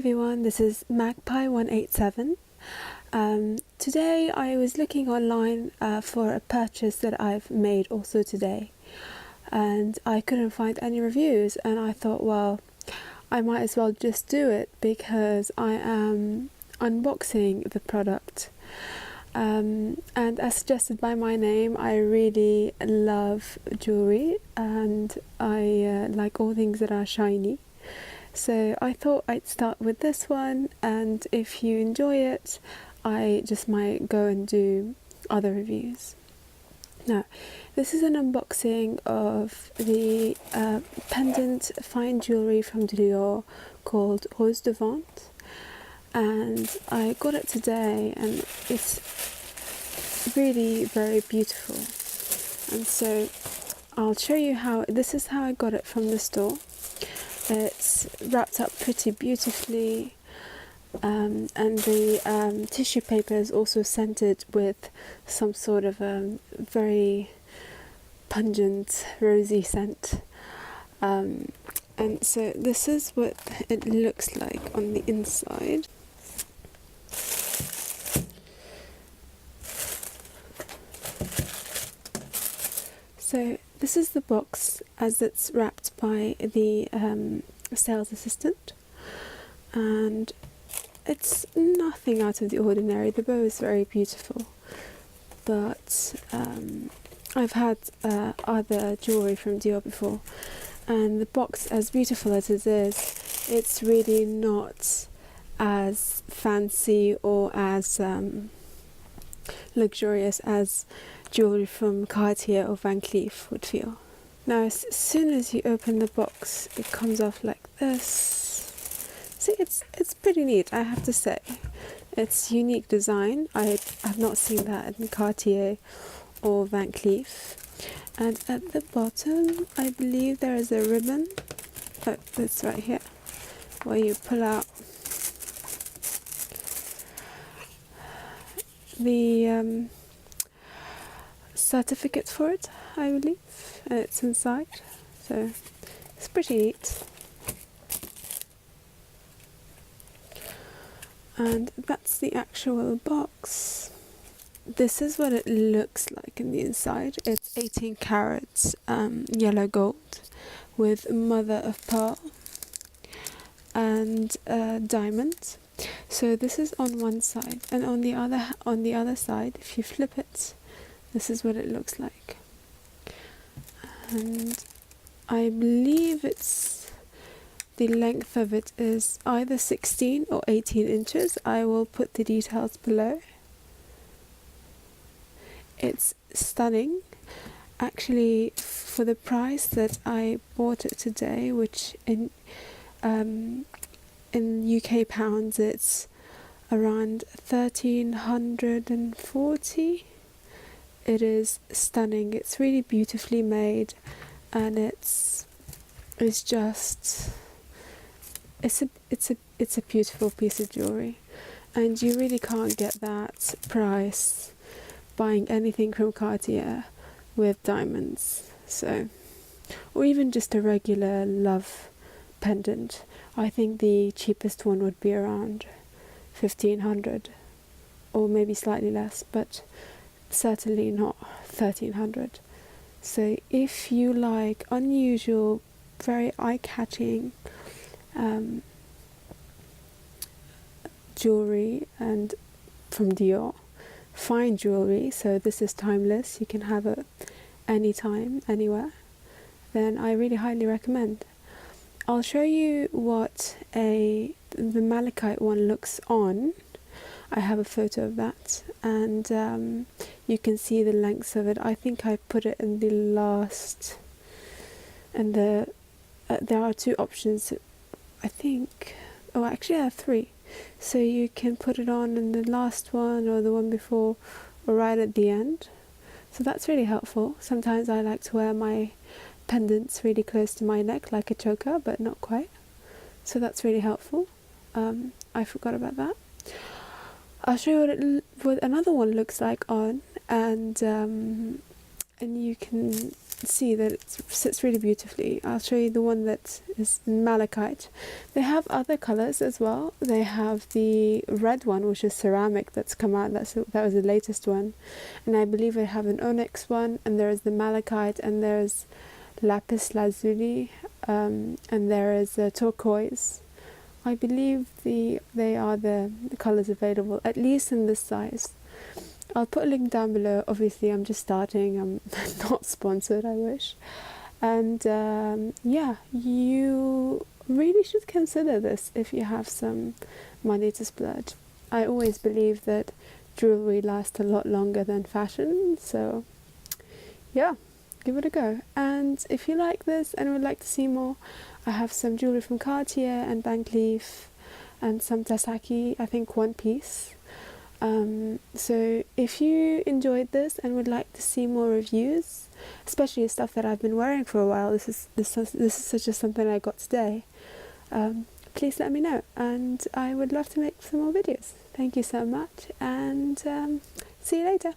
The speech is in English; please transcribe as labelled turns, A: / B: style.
A: everyone, this is Magpie187. Today I was looking online for a purchase that I've made also today, and I couldn't find any reviews, and I thought, well, I might as well just do it because I am unboxing the product. And as suggested by my name, I really love jewellery and I like all things that are shiny. So I thought I'd start with this one, and if you enjoy it, I just might go and do other reviews. Now, this is an unboxing of the pendant fine jewellery from Dior called Rose de Vente, and I got it today and it's really very beautiful. And so I'll show you this is how I got it from the store. It's wrapped up pretty beautifully, and the tissue paper is also scented with some sort of very pungent rosy scent. And so this is what it looks like on the inside. So this is the box as it's wrapped by the sales assistant, and it's nothing out of the ordinary. The bow is very beautiful, but I've had other jewellery from Dior before, and the box, as beautiful as it is, it's really not as fancy or as luxurious as jewellery from Cartier or Van Cleef would feel. Now, as soon as you open the box, it comes off like this. See, it's pretty neat, I have to say. It's unique design. I have not seen that in Cartier or Van Cleef. And at the bottom, I believe there is a ribbon. Oh, that's right here, where you pull out the certificate for it, I believe, and it's inside, so it's pretty neat. And that's the actual box. This is what it looks like in the inside. It's 18 carats yellow gold with mother of pearl and diamonds. So this is on one side, and on the other side, if you flip it, this is what it looks like. And I believe the length of it is either 16 or 18 inches. I will put the details below. It's stunning. Actually, for the price that I bought it today, which in UK pounds it's around 1340. It is stunning. It's really beautifully made, and it's a beautiful piece of jewelry, and you really can't get that price buying anything from Cartier with diamonds. So, or even just a regular love pendant. I think the cheapest one would be around 1500, or maybe slightly less, but certainly not 1300. So if you like unusual, very eye-catching jewelry, and from Dior, fine jewelry, so this is timeless, you can have it anytime, anywhere, then I really highly recommend. I'll show you what the malachite one looks on. I have a photo of that, and you can see the lengths of it. I think I put it in the last, and there are two options, I think. Oh, actually I have three. So you can put it on in the last one, or the one before, or right at the end. So that's really helpful. Sometimes I like to wear my pendants really close to my neck, like a choker, but not quite. So that's really helpful. I forgot about that. I'll show you what another one looks like on, and and you can see that it sits really beautifully. I'll show you the one that is malachite. They have other colors as well. They have the red one, which is ceramic, that's come out. That was the latest one, and I believe they have an onyx one, and there is the malachite, and there's lapis lazuli, and there is turquoise. I believe they are the colors available, at least in this size. I'll put a link down below. Obviously, I'm just starting. I'm not sponsored, I wish. And yeah, you really should consider this if you have some money to splurge. I always believe that jewellery lasts a lot longer than fashion, so yeah, give it a go. And if you like this and would like to see more, I have some jewellery from Cartier and Van Cleef and some Tasaki, I think one piece. So if you enjoyed this and would like to see more reviews, especially stuff that I've been wearing for a while, this is just something I got today, please let me know, and I would love to make some more videos. Thank you so much, and see you later.